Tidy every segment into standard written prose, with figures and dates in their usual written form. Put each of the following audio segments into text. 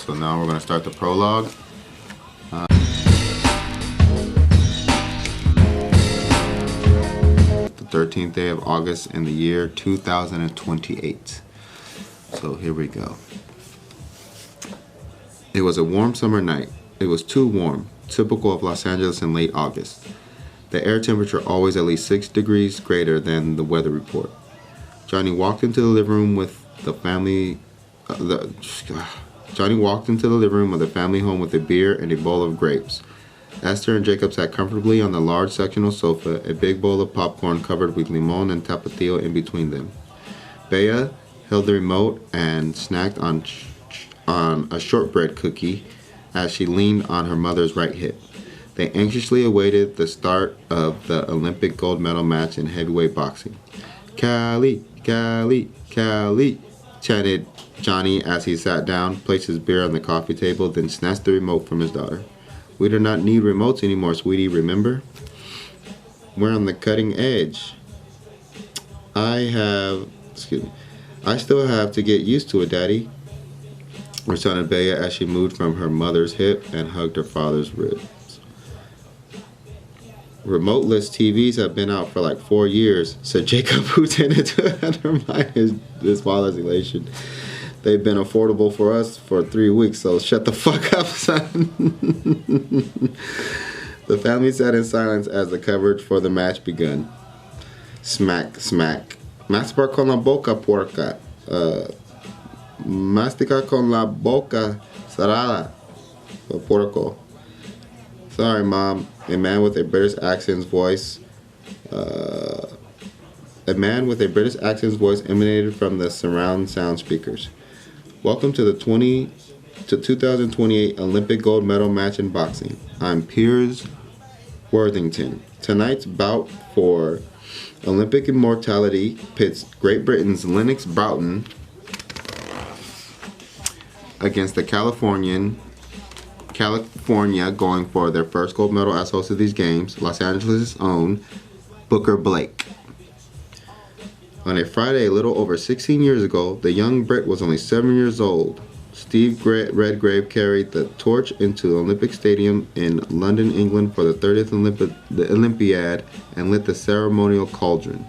So now we're going to start the prologue. The 13th day of August in the year 2028. So here we go. It was a warm summer night. It was too warm, typical of Los Angeles in late August. The air temperature always at least 6 degrees greater than the weather report. Johnny walked into the living room with the family. Johnny walked into the living room of the family home with a beer and a bowl of grapes. Esther and Jacob sat comfortably on the large sectional sofa, a big bowl of popcorn covered with limon and tapatio in between them. Bea held the remote and snacked on a shortbread cookie as she leaned on her mother's right hip. They anxiously awaited the start of the Olympic gold medal match in heavyweight boxing. Cali, Cali, Cali, chanted Johnny as he sat down, placed his beer on the coffee table, then snatched the remote from his daughter. We do not need remotes anymore, sweetie, remember? We're on the cutting edge. I still have to get used to it, Daddy, responded Bea as she moved from her mother's hip and hugged her father's ribs. Remoteless TVs have been out for like 4 years, said Jacob, who tended to undermine his father's elation. They've been affordable for us for 3 weeks, so shut the fuck up, son. The family sat in silence as the coverage for the match begun. Smack, smack. Mastica con la boca, puerca. Mastica con la boca cerrada. Puerco. Sorry, Mom. A man with a British accent's voice emanated from the surround sound speakers. Welcome to the 2028 Olympic gold medal match in boxing. I'm Piers Worthington. Tonight's bout for Olympic immortality pits Great Britain's Lennox Broughton against the California going for their first gold medal as host of these games, Los Angeles' own Booker Blake. On a Friday a little over 16 years ago, the young Brit was only 7 years old. Steve Redgrave carried the torch into the Olympic Stadium in London, England for the 30th Olympiad and lit the ceremonial cauldron.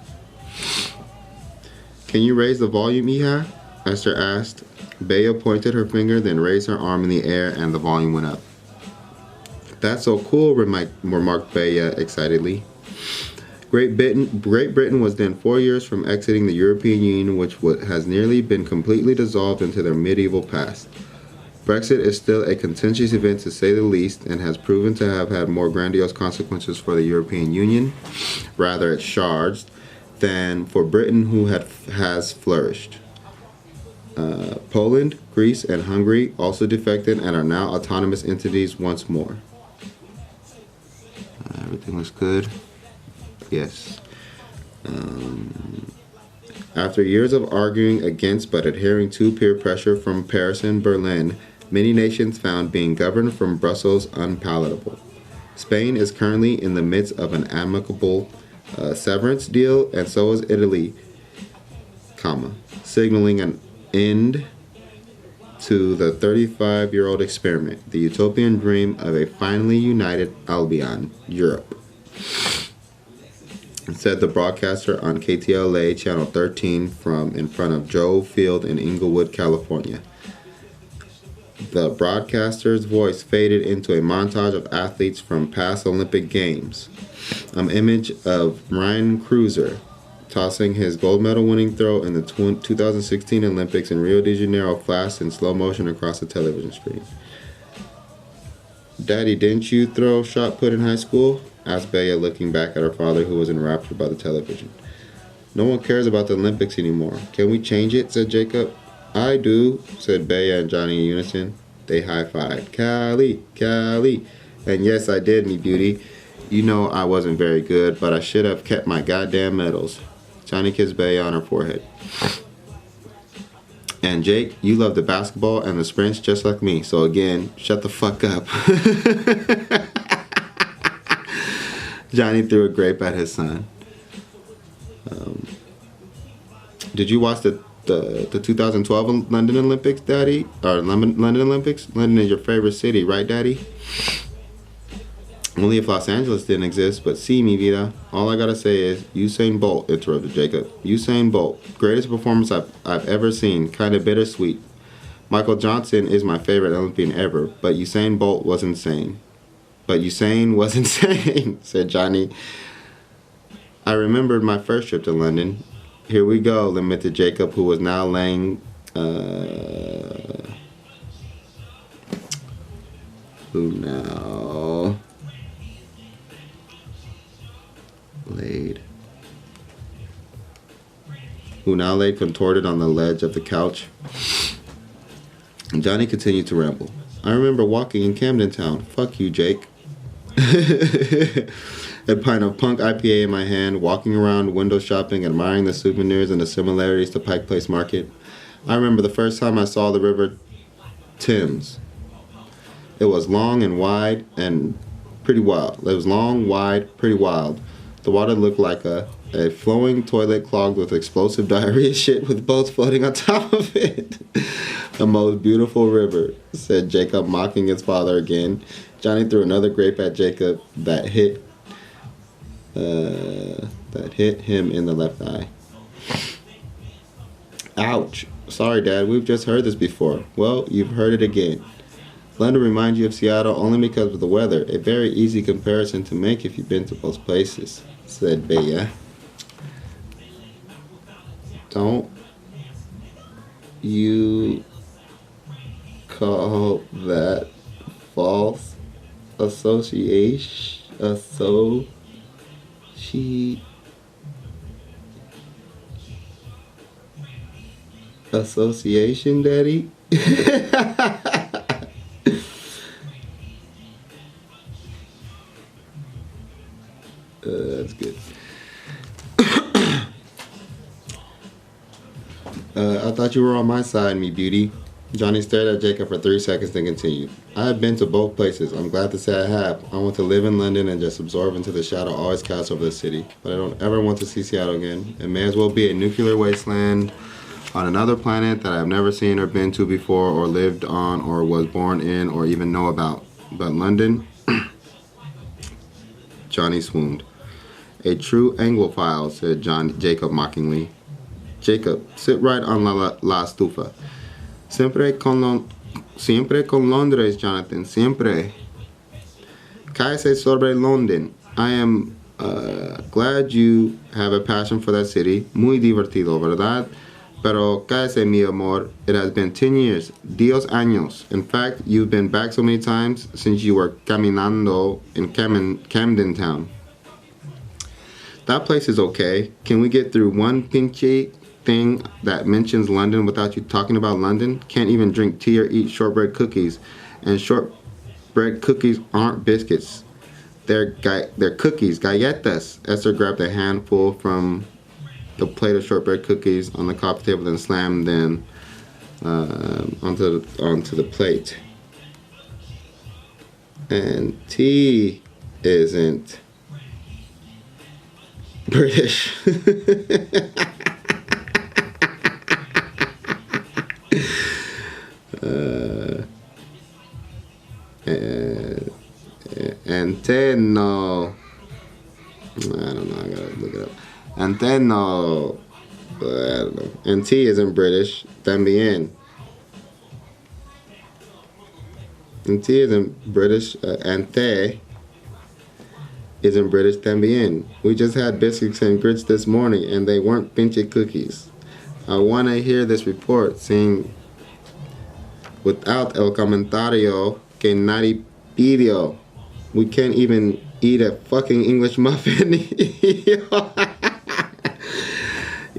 Can you raise the volume, Iha? Esther asked. Bea pointed her finger, then raised her arm in the air, and the volume went up. That's so cool, remarked Bea excitedly. Great Britain was then 4 years from exiting the European Union, which has nearly been completely dissolved into their medieval past. Brexit is still a contentious event to say the least, and has proven to have had more grandiose consequences for the European Union, rather its shards, than for Britain, who has flourished. Poland, Greece, and Hungary also defected and are now autonomous entities once more. Everything looks good. Yes. After years of arguing against but adhering to peer pressure from Paris and Berlin, many nations found being governed from Brussels unpalatable. Spain is currently in the midst of an amicable severance deal, and so is Italy, signaling an end to the 35-year-old experiment, the utopian dream of a finally united Albion, Europe, said the broadcaster on KTLA Channel 13 from in front of Joe Field in Inglewood, California. The broadcaster's voice faded into a montage of athletes from past Olympic Games. An image of Ryan Cruiser tossing his gold medal winning throw in the 2016 Olympics in Rio de Janeiro flashed in slow motion across the television screen. Daddy, didn't you throw shot put in high school? Asked Bea, looking back at her father, who was enraptured by the television. No one cares about the Olympics anymore. Can we change it? Said Jacob. I do, said Bea and Johnny in unison. They high-fived. Cali, Cali. And yes, I did, me beauty. You know I wasn't very good, but I should have kept my goddamn medals. Johnny kissed Bea on her forehead. And Jake, you love the basketball and the sprints just like me. So again, shut the fuck up. Johnny threw a grape at his son. Did you watch the the 2012 London Olympics, Daddy? Or London Olympics? London is your favorite city, right, Daddy? Only if Los Angeles didn't exist, but see me, vida. All I gotta say is, Usain Bolt, interrupted Jacob. Usain Bolt, greatest performance I've ever seen. Kinda bittersweet. Michael Johnson is my favorite Olympian ever, but Usain Bolt was insane. But Usain was insane, said Johnny. I remembered my first trip to London. Here we go, lamented Jacob, who was now laying... who now... who now lay contorted on the ledge of the couch. And Johnny continued to ramble. I remember walking in Camden Town. Fuck you, Jake. A pint of punk IPA in my hand, walking around window shopping, admiring the souvenirs and the similarities to Pike Place Market. I remember the first time I saw the River Thames. It was long and wide and pretty wild. It was long, wide, pretty wild. The water looked like a flowing toilet clogged with explosive diarrhea shit with boats floating on top of it. The most beautiful river, said Jacob, mocking his father again. Johnny threw another grape at Jacob that hit him in the left eye. Ouch. Sorry, Dad, we've just heard this before. Well, you've heard it again. London reminds you of Seattle only because of the weather. A very easy comparison to make if you've been to both places, said Bea. Don't you call that false association? Association, Daddy? That's good. I thought you were on my side, me beauty. Johnny stared at Jacob for 3 seconds, then continued. I have been to both places. I'm glad to say I have. I want to live in London and just absorb into the shadow always cast over the city. But I don't ever want to see Seattle again. It may as well be a nuclear wasteland on another planet that I've never seen or been to before or lived on or was born in or even know about. But London? Johnny swooned. A true Anglophile, said Jacob mockingly. Jacob, sit right on la estufa. Siempre con Londres, Jonathan, siempre. Cállese sobre London. I am glad you have a passion for that city. Muy divertido, ¿verdad? Pero cállese, mi amor. It has been 10 years. 10 años. In fact, you've been back so many times since you were caminando in Camden Town. That place is okay. Can we get through one pinche thing that mentions London without you talking about London? Can't even drink tea or eat shortbread cookies. And shortbread cookies aren't biscuits. They're cookies, galletas. Esther grabbed a handful from the plate of shortbread cookies on the coffee table and slammed them onto the plate. And tea isn't British. Anteno. I don't know. I gotta look it up. Anteno. I don't know. And tea isn't British. Tambien. And tea isn't British. Ante isn't British. Tambien. We just had biscuits and grits this morning, and they weren't pinche cookies. I want to hear this report saying without el comentario que nadie pidió. We can't even eat a fucking English muffin.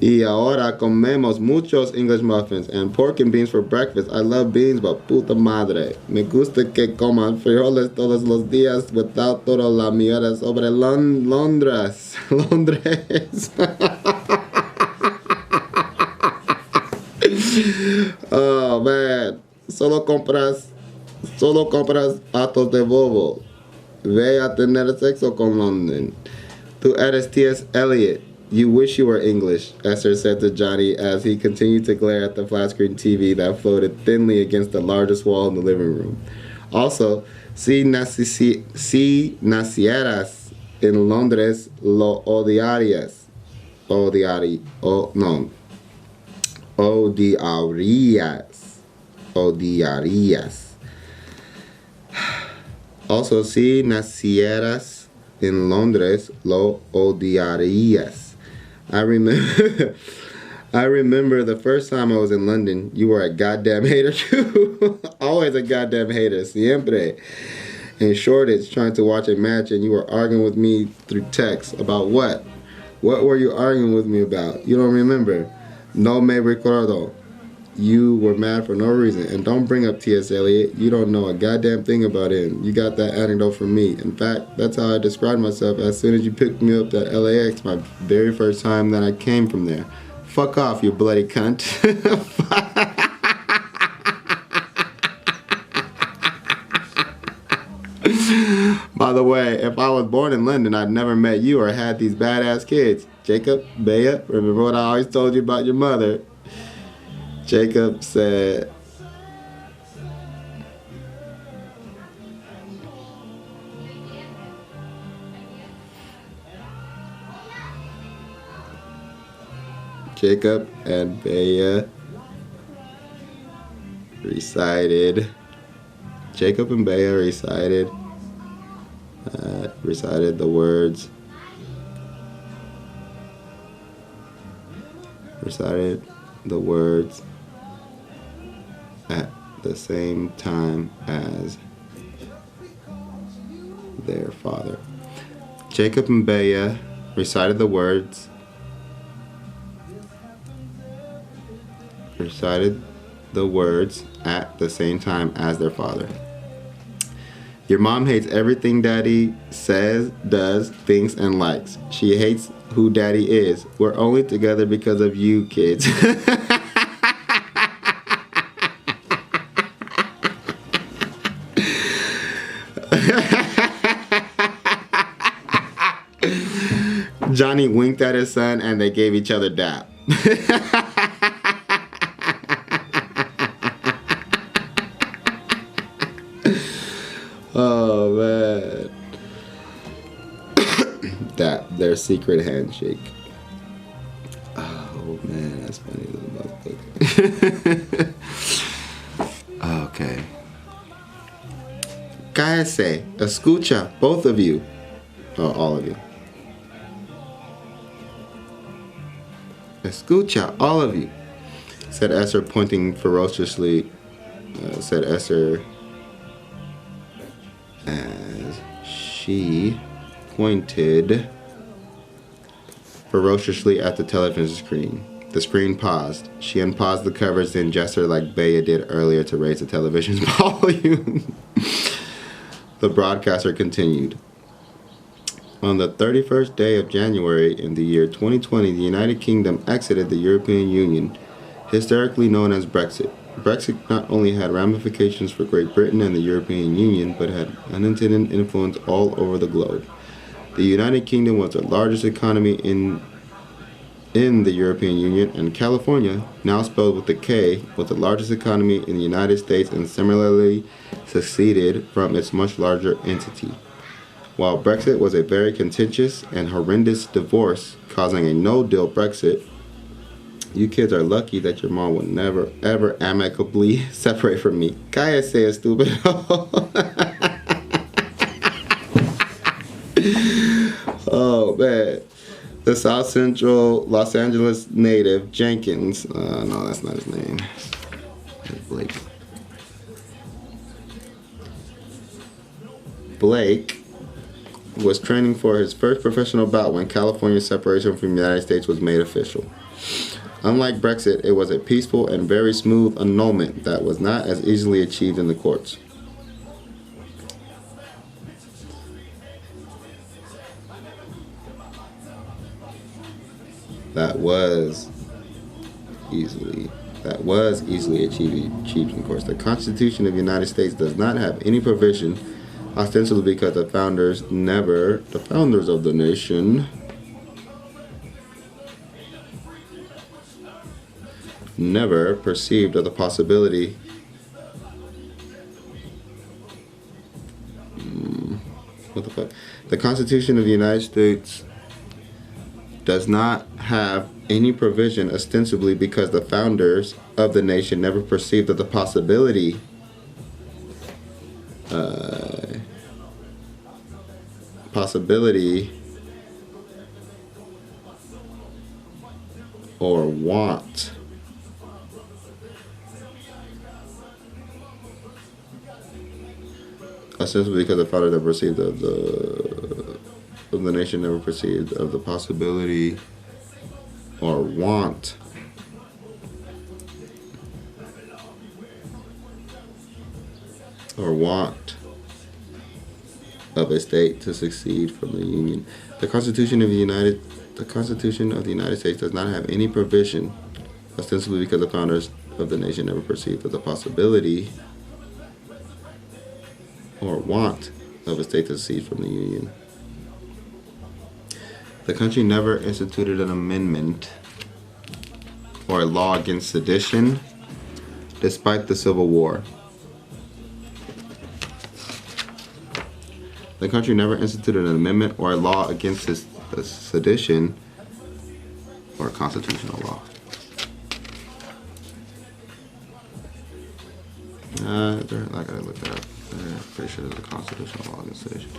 Y ahora comemos muchos English muffins and pork and beans for breakfast. I love beans, but puta madre. Me gusta que coman frijoles todos los días without toda la mierda sobre Londres. Londres. Oh, man. Solo compras atos de bobo. Ve a tener sexo con London. Tú eres T.S. Eliot. You wish you were English, Esther said to Johnny as he continued to glare at the flat screen TV that floated thinly against the largest wall in the living room. Also, si nacieras en Londres, lo odiarías. Odiarías. Also, si nacieras en Londres, lo odiarías. I remember the first time I was in London, you were a goddamn hater too. Always a goddamn hater. Siempre. In Shoreditch, trying to watch a match, and you were arguing with me through text. About what? What were you arguing with me about? You don't remember. No me recuerdo. You were mad for no reason. And don't bring up T.S. Eliot. You don't know a goddamn thing about him. You got that anecdote from me. In fact, that's how I described myself as soon as you picked me up at LAX, my very first time that I came from there. Fuck off, you bloody cunt. By the way, if I was born in London, I'd never met you or had these badass kids. Jacob, Bea, remember what I always told you about your mother? Jacob said, Jacob and Bea recited the words. Recited the words at the same time as their father. Jacob and Bea recited the words at the same time as their father. Your mom hates everything Daddy says, does, thinks, and likes. She hates who Daddy is. We're only together because of you, kids. Johnny winked at his son and they gave each other dap. Oh man. Dap, their secret handshake. Oh man, that's funny. Okay. Cállese, escucha, both of you. Oh, all of you. Escucha, all of you, said Esther, pointing ferociously, said Esther as she pointed ferociously at the television screen. The screen paused. She unpaused the covers, then gestured like Bea did earlier to raise the television's volume. The broadcaster continued. On the 31st day of January in the year 2020, the United Kingdom exited the European Union, hysterically known as Brexit. Brexit not only had ramifications for Great Britain and the European Union, but had unintended influence all over the globe. The United Kingdom was the largest economy in the European Union, and California, now spelled with a K, was the largest economy in the United States and similarly seceded from its much larger entity. While Brexit was a very contentious and horrendous divorce, causing a no-deal Brexit, you kids are lucky that your mom would never, ever amicably separate from me. Cállese, stupid. Oh, man. The South Central Los Angeles native, Jenkins. No, that's not his name. Blake was training for his first professional bout when California's separation from the United States was made official. Unlike Brexit, it was a peaceful and very smooth annulment that was not as easily achieved in the courts. That was easily achieved in courts. The Constitution of the United States does not have any provision, ostensibly because the founders of the nation never perceived of the possibility what the fuck? The Constitution of the United States does not have any provision, ostensibly because the founders of the nation never perceived of the possibility or want ostensibly because the founder never perceived of the nation never perceived of the possibility or want of a state to secede from the Union. The Constitution of the United States does not have any provision, ostensibly because the founders of the nation never perceived of the possibility or want of a state to secede from the Union. The country never instituted an amendment or a law against sedition, despite the Civil War. The country never instituted an amendment or a law against sedition or a constitutional law. I gotta look that up. I'm pretty sure there's a constitutional law against sedition.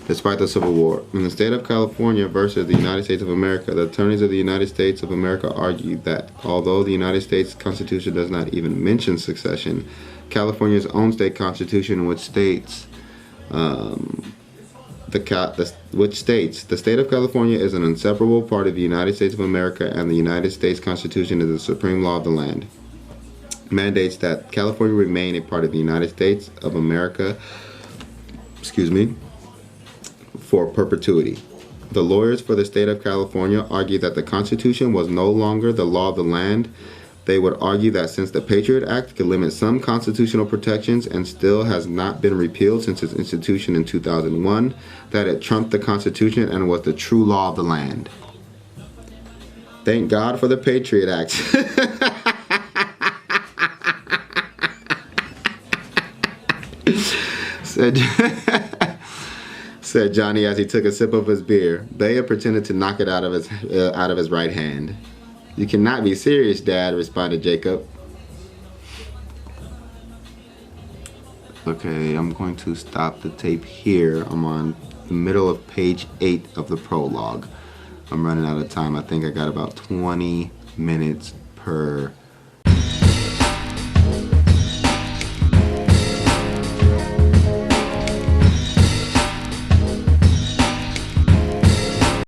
Despite the Civil War. In the state of California versus the United States of America, the attorneys of the United States of America argued that although the United States Constitution does not even mention succession, California's own state constitution, which states the state of California is an inseparable part of the United States of America and the United States Constitution is the supreme law of the land, mandates that California remain a part of the United States of America, for perpetuity. The lawyers for the state of California argue that the Constitution was no longer the law of the land. They would argue that since the Patriot Act could limit some constitutional protections and still has not been repealed since its institution in 2001, that it trumped the Constitution and was the true law of the land. Thank God for the Patriot Act. Said Johnny as he took a sip of his beer. Baya pretended to knock it out of his right hand. You cannot be serious, Dad, responded Jacob. Okay, I'm going to stop the tape here. I'm on the middle of page 8 of the prologue. I'm running out of time. I think I got about 20 minutes per